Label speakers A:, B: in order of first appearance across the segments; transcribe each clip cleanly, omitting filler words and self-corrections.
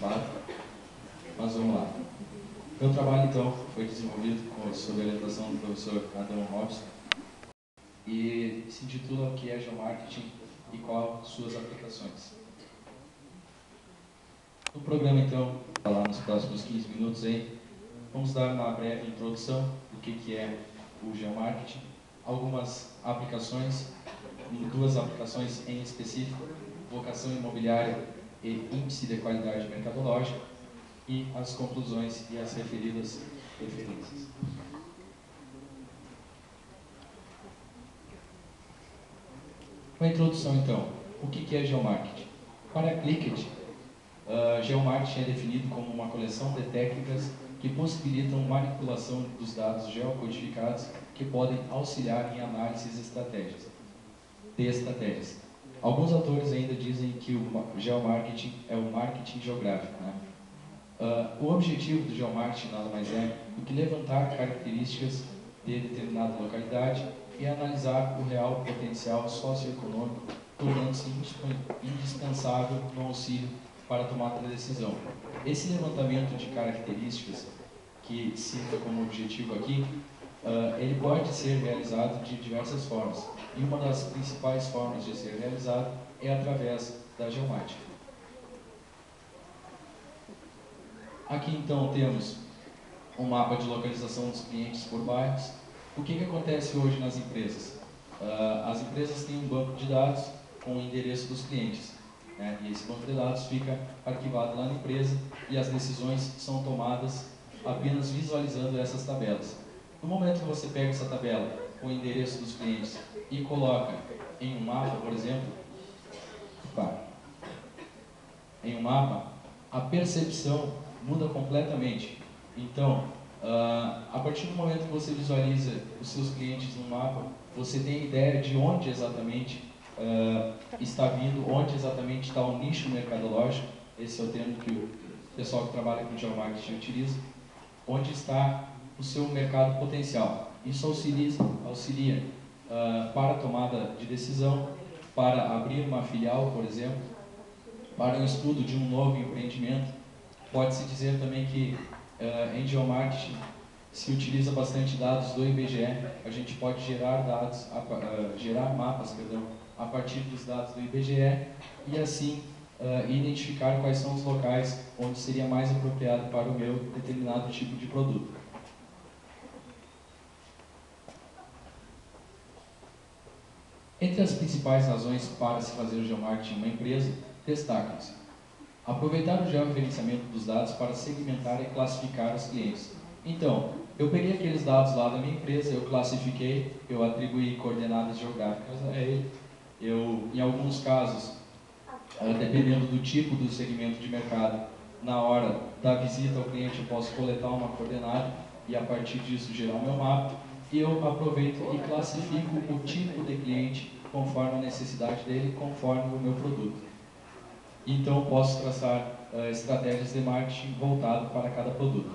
A: claro, mas vamos lá. Meu trabalho, então, foi desenvolvido sob a orientação do professor Adão Robson e se intitula O que é geomarketing e quais suas aplicações. No programa, então, falar nos próximos 15 minutos aí, vamos dar uma breve introdução do que é o geomarketing, algumas aplicações, duas aplicações em específico, vocação imobiliária e índice de qualidade mercadológica, e as conclusões e as referidas referências. Uma introdução, então. O que é geomarketing? Para a Clickit, geomarketing é definido como uma coleção de técnicas que possibilitam manipulação dos dados geocodificados que podem auxiliar em análises de estratégias. Alguns autores ainda dizem que o geomarketing é o marketing geográfico, né? O objetivo do geomarketing nada mais é do que levantar características de determinada localidade e analisar o real potencial socioeconômico, tornando-se indispensável no auxílio para a tomada de decisão. Esse levantamento de características, que cita como objetivo aqui, ele pode ser realizado de diversas formas. E uma das principais formas de ser realizado é através da geomática. Aqui então temos um mapa de localização dos clientes por bairros. O que acontece hoje nas empresas? As empresas têm um banco de dados com o endereço dos clientes, né? E esse banco de dados fica arquivado lá na empresa e as decisões são tomadas apenas visualizando essas tabelas. No momento que você pega essa tabela com o endereço dos clientes e coloca em um mapa, por exemplo, a percepção muda completamente. Então, a partir do momento que você visualiza os seus clientes no mapa, você tem ideia de onde exatamente está vindo, onde exatamente está o nicho mercadológico. Esse é o termo que o pessoal que trabalha com geomarketing utiliza. Onde está o seu mercado potencial. Isso auxilia para a tomada de decisão, para abrir uma filial, por exemplo, para o estudo de um novo empreendimento. Pode-se dizer também que em geomarketing se utiliza bastante dados do IBGE. A gente pode gerar mapas, a partir dos dados do IBGE e assim identificar quais são os locais onde seria mais apropriado para o meu determinado tipo de produto. Entre as principais razões para se fazer o geomarketing em uma empresa, destacam-se: aproveitar o georreferenciamento dos dados para segmentar e classificar os clientes. Então, eu peguei aqueles dados lá da minha empresa, eu classifiquei, eu atribuí coordenadas geográficas a ele. Em alguns casos, dependendo do tipo do segmento de mercado, na hora da visita ao cliente eu posso coletar uma coordenada e a partir disso gerar o meu mapa. E eu aproveito e classifico o tipo de cliente conforme a necessidade dele, conforme o meu produto. Então, posso traçar estratégias de marketing voltado para cada produto.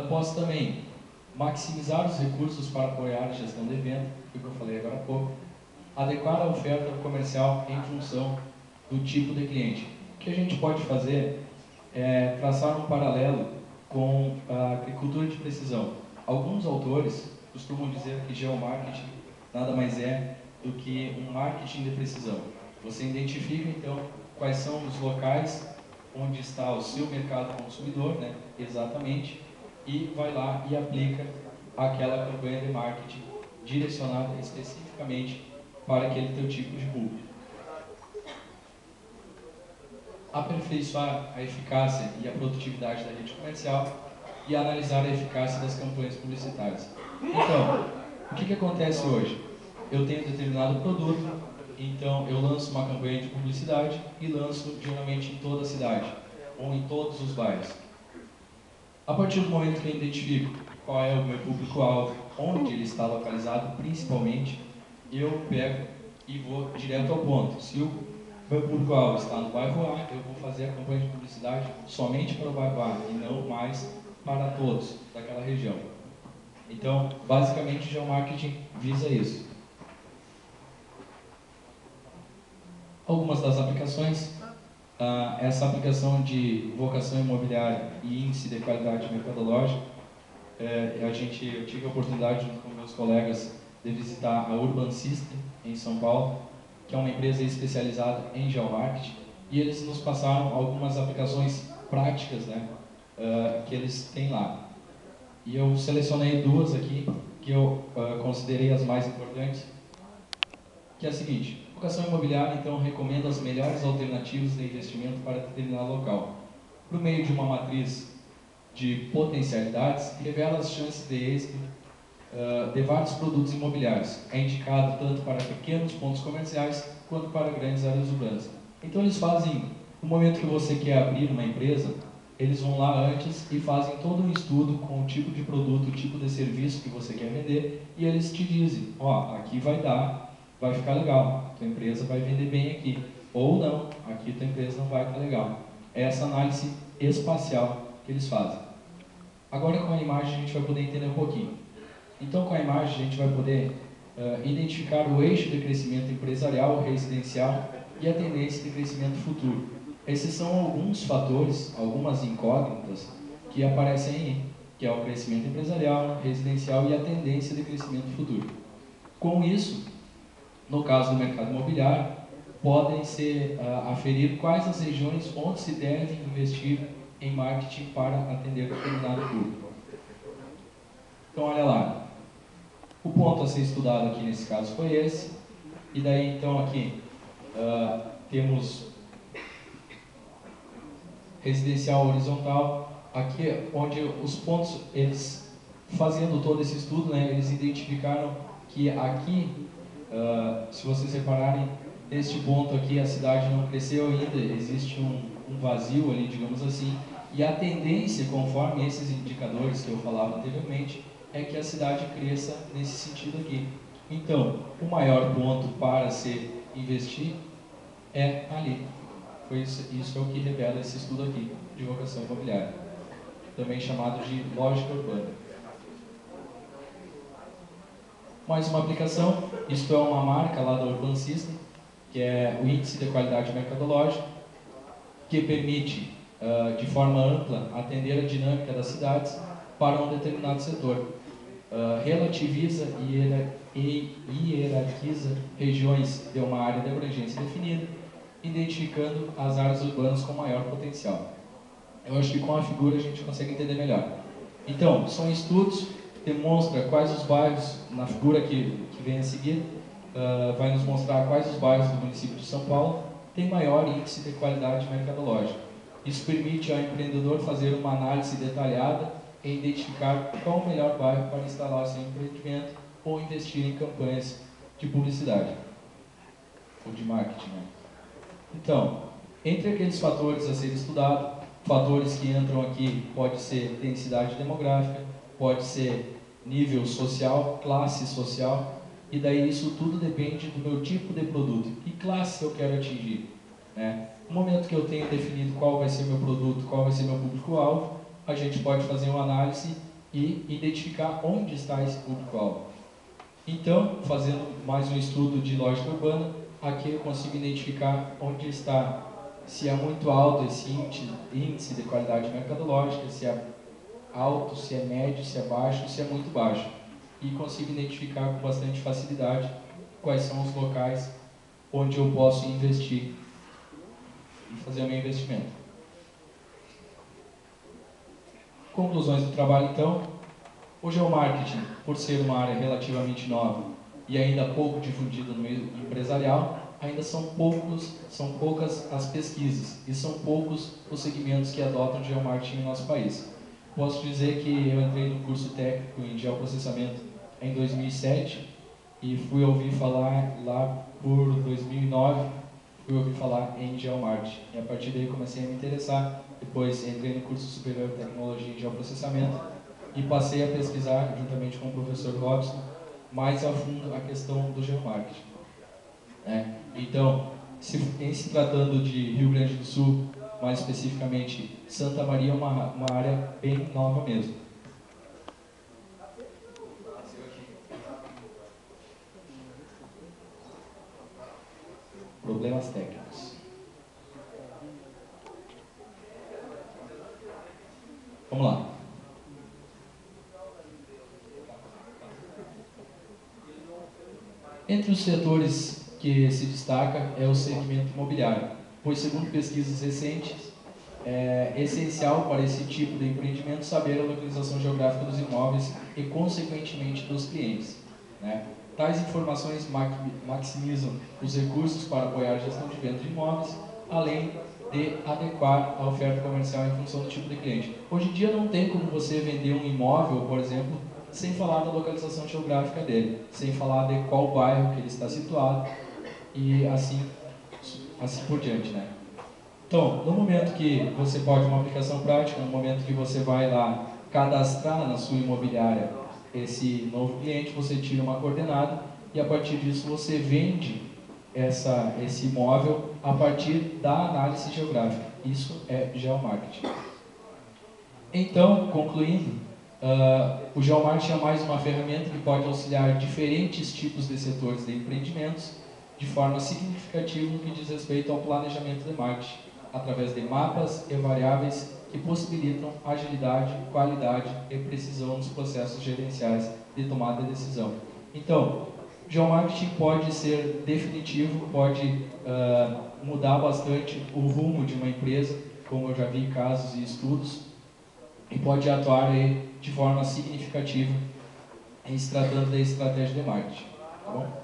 A: Posso também maximizar os recursos para apoiar a gestão de venda, que eu falei agora há pouco. Adequar a oferta comercial em função do tipo de cliente. O que a gente pode fazer é traçar um paralelo com a agricultura de precisão. Alguns autores costumam dizer que geomarketing nada mais é do que um marketing de precisão. Você identifica, então, quais são os locais onde está o seu mercado consumidor, né, exatamente, e vai lá e aplica aquela campanha de marketing direcionada especificamente para aquele teu tipo de público. Aperfeiçoar a eficácia e a produtividade da rede comercial e analisar a eficácia das campanhas publicitárias. Então, o que acontece hoje? Eu tenho determinado produto, então eu lanço uma campanha de publicidade e lanço geralmente em toda a cidade ou em todos os bairros. A partir do momento que eu identifico qual é o meu público-alvo, onde ele está localizado principalmente, eu pego e vou direto ao ponto. Se o meu público-alvo está no bairro A, eu vou fazer a campanha de publicidade somente para o bairro A e não mais para todos daquela região. Então, basicamente, o geomarketing visa isso. Algumas das aplicações: Essa aplicação de vocação imobiliária e índice de qualidade mercadológica, eu tive a oportunidade, junto com meus colegas, de visitar a Urban System, em São Paulo, que é uma empresa especializada em geomarketing, e eles nos passaram algumas aplicações práticas, né, que eles têm lá. E eu selecionei duas aqui, que eu considerei as mais importantes, que é a seguinte: a vocação imobiliária, então, recomenda as melhores alternativas de investimento para determinado local. Por meio de uma matriz de potencialidades, revela as chances de êxito de vários produtos imobiliários. É indicado tanto para pequenos pontos comerciais quanto para grandes áreas urbanas. Então eles fazem, no momento que você quer abrir uma empresa, eles vão lá antes e fazem todo um estudo com o tipo de produto, o tipo de serviço que você quer vender, e eles te dizem, ó, aqui vai dar, vai ficar legal, tua empresa vai vender bem aqui, ou não, aqui tua empresa não vai estar legal. É essa análise espacial que eles fazem. Agora com a imagem a gente vai poder entender um pouquinho. Então, com a imagem, a gente vai poder identificar o eixo de crescimento empresarial, residencial e a tendência de crescimento futuro. Esses são alguns fatores, algumas incógnitas que aparecem aí, que é o crescimento empresarial, residencial e a tendência de crescimento futuro. Com isso, no caso do mercado imobiliário, podem ser aferir quais as regiões onde se deve investir em marketing para atender determinado público. Então, olha lá. O ponto a ser estudado aqui nesse caso foi esse. E daí, então, aqui temos residencial horizontal. Aqui, onde os pontos, eles, fazendo todo esse estudo, né, eles identificaram que aqui, se vocês repararem, neste ponto aqui a cidade não cresceu ainda, existe um vazio ali, digamos assim, e a tendência, conforme esses indicadores que eu falava anteriormente, é que a cidade cresça nesse sentido aqui. Então, o maior ponto para se investir é ali. Isso é o que revela esse estudo aqui de vocação imobiliária, também chamado de lógica urbana. Mais uma aplicação, isto é uma marca lá da Urban System, que é o índice de qualidade mercadológica, que permite, de forma ampla, atender a dinâmica das cidades para um determinado setor. Relativiza e hierarquiza regiões de uma área de abrangência definida, identificando as áreas urbanas com maior potencial. Eu acho que com a figura a gente consegue entender melhor. Então, são estudos que demonstram quais os bairros, na figura que vem a seguir, vai nos mostrar quais os bairros do município de São Paulo têm maior índice de qualidade mercadológica. Isso permite ao empreendedor fazer uma análise detalhada e identificar qual o melhor bairro para instalar seu empreendimento ou investir em campanhas de publicidade ou de marketing. Né? Então, entre aqueles fatores a ser estudado, fatores que entram aqui pode ser densidade demográfica, pode ser nível social, classe social, e daí isso tudo depende do meu tipo de produto, que classe eu quero atingir. Né? No momento que eu tenho definido qual vai ser meu produto, qual vai ser meu público-alvo, a gente pode fazer uma análise e identificar onde está esse público-alvo. Então, fazendo mais um estudo de lógica urbana, aqui eu consigo identificar onde está, se é muito alto esse índice de qualidade mercadológica, se é alto, se é médio, se é baixo, se é muito baixo. E consigo identificar com bastante facilidade quais são os locais onde eu posso investir e fazer o meu investimento. Conclusões do trabalho, então. O geomarketing, por ser uma área relativamente nova e ainda pouco difundida no meio empresarial, ainda são poucas as pesquisas e são poucos os segmentos que adotam geomarketing no nosso país. Posso dizer que eu entrei no curso técnico em geoprocessamento em 2007 e fui ouvir falar lá por 2009, fui ouvir falar em geomarketing. E a partir daí comecei a me interessar. Depois entrei no curso superior de tecnologia em geoprocessamento e passei a pesquisar, juntamente com o professor Robson, mais a fundo a questão do geomarketing. Então, em se tratando de Rio Grande do Sul, mais especificamente Santa Maria, é uma área bem nova mesmo. Problemas técnicos. Vamos lá. Entre os setores que se destaca é o segmento imobiliário, pois, segundo pesquisas recentes, é essencial para esse tipo de empreendimento saber a localização geográfica dos imóveis e, consequentemente, dos clientes, né? Tais informações maximizam os recursos para apoiar a gestão de venda de imóveis, além de adequar a oferta comercial em função do tipo de cliente. Hoje em dia não tem como você vender um imóvel, por exemplo, sem falar da localização geográfica dele, sem falar de qual bairro que ele está situado e assim por diante, né? Então, no momento que você pode, uma aplicação prática, no momento que você vai lá cadastrar na sua imobiliária esse novo cliente, você tira uma coordenada e a partir disso você vende esse imóvel a partir da análise geográfica. Isso é geomarketing. Então, concluindo, o geomarketing é mais uma ferramenta que pode auxiliar diferentes tipos de setores de empreendimentos de forma significativa no que diz respeito ao planejamento de marketing, através de mapas e variáveis que possibilitam agilidade, qualidade e precisão nos processos gerenciais de tomada de decisão. Então, o geomarketing pode ser definitivo, pode mudar bastante o rumo de uma empresa, como eu já vi em casos e estudos, e pode atuar aí de forma significativa em se tratando da estratégia de marketing. Tá bom?